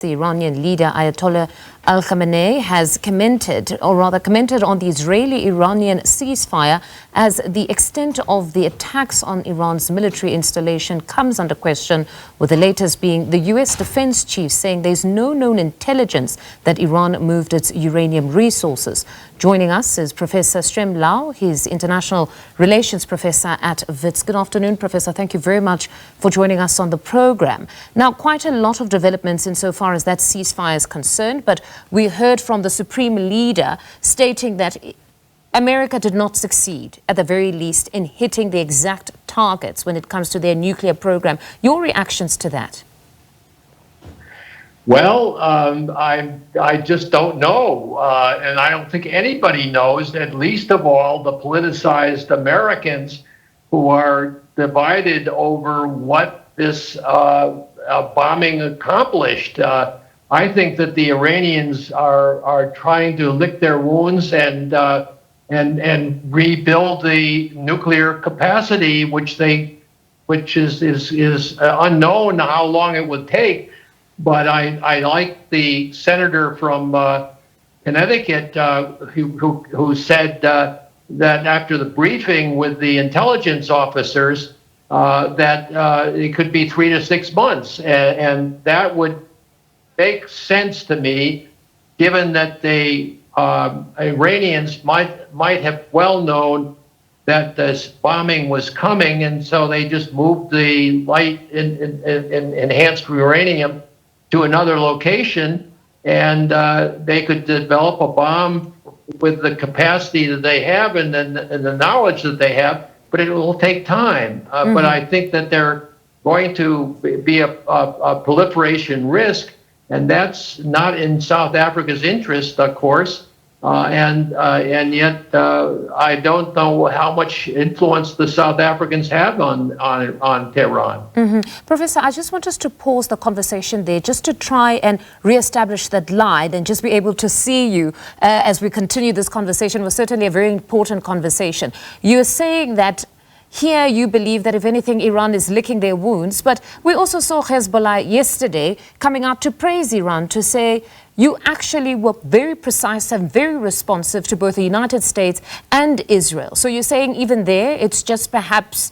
The Iranian leader Ayatollah Khamenei has commented on the Israeli Iranian ceasefire as the extent of the attacks on Iran's military installation comes under question, with the latest being the US defense chief saying there's no known intelligence that Iran moved its uranium resources. Joining us is Professor Stremlau. He's international relations professor at Wits. Good afternoon, Professor. Thank you very much for joining us on the program. Now, quite a lot of developments insofar as that ceasefire is concerned, but we heard from the supreme leader stating that America did not succeed, at the very least, in hitting the exact targets when it comes to their nuclear program. Your reactions to that? Well, I just don't know, and I don't think anybody knows, at least of all the politicized Americans who are divided over what this bombing accomplished. I think that the Iranians are trying to lick their wounds and rebuild the nuclear capacity, which is unknown how long it would take. But I like the senator from Connecticut who said that after the briefing with the intelligence officers that it could be 3 to 6 months, and that would make sense to me, given that the Iranians might have well known that this bombing was coming, and so they just moved the light enhanced uranium to another location, and they could develop a bomb with the capacity that they have and the knowledge that they have, but it will take time. But I think that they're going to be a proliferation risk, and that's not in South Africa's interest, of course. And yet I don't know how much influence the South Africans have on Tehran. Professor, I just want us to pause the conversation there just to try and reestablish that line and just be able to see you as we continue this conversation. It was certainly a very important conversation. You're saying that here you believe that if anything, Iran is licking their wounds, but we also saw Hezbollah yesterday coming out to praise Iran, to say you actually were very precise and very responsive to both the United States and Israel. So you're saying even there, it's just perhaps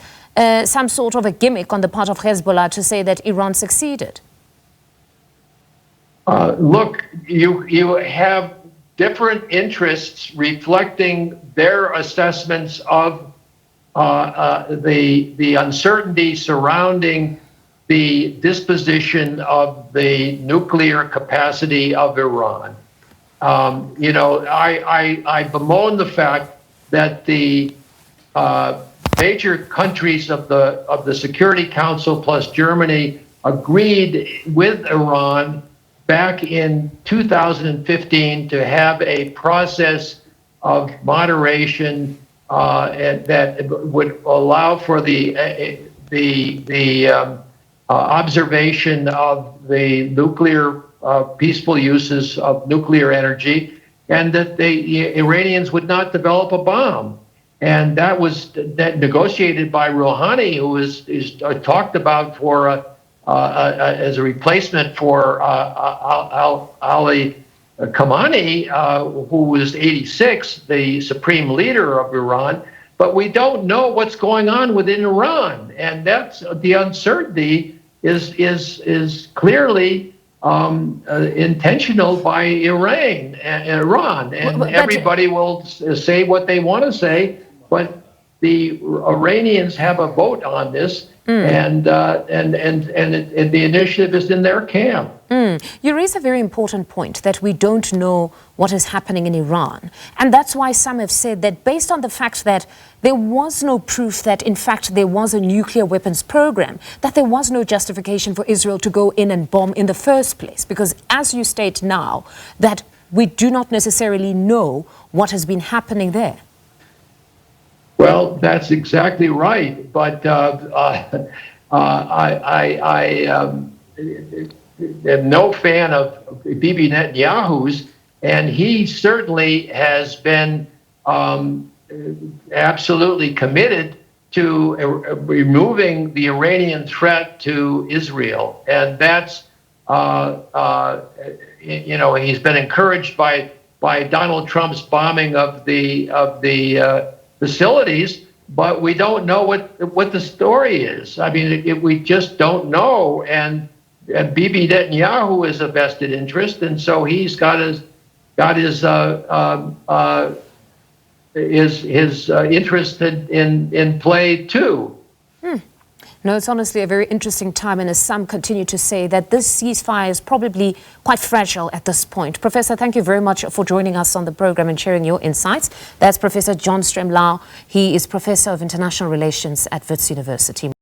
some sort of a gimmick on the part of Hezbollah to say that Iran succeeded? Look, you have different interests reflecting their assessments of the uncertainty surrounding the disposition of the nuclear capacity of Iran. I bemoan the fact that the major countries of the Security Council plus Germany agreed with Iran back in 2015 to have a process of moderation and that would allow for the observation of the nuclear peaceful uses of nuclear energy, and that the Iranians would not develop a bomb. And that was negotiated by Rouhani, who is talked about for as a replacement for Ali Khamenei, who was 86, the supreme leader of Iran. But we don't know what's going on within Iran, and that's the uncertainty is clearly intentional by Iran, and everybody will say what they want to say, but the Iranians have a vote on this, and the initiative is in their camp. You raise a very important point that we don't know what is happening in Iran. And that's why some have said that based on the fact that there was no proof that, in fact, there was a nuclear weapons program, that there was no justification for Israel to go in and bomb in the first place. Because as you state now, that we do not necessarily know what has been happening there. Well, that's exactly right. But I am no fan of Bibi Netanyahu's, and he certainly has been absolutely committed to removing the Iranian threat to Israel. And that's he's been encouraged by Donald Trump's bombing of the facilities, but we don't know what the story is. I mean, we just don't know. And Bibi Netanyahu is a vested interest, and so he's got his interest in play too. No, it's honestly a very interesting time, and as some continue to say that this ceasefire is probably quite fragile at this point. Professor, thank you very much for joining us on the program and sharing your insights. That's Professor John Stremlau. He is Professor of International Relations at Wits University.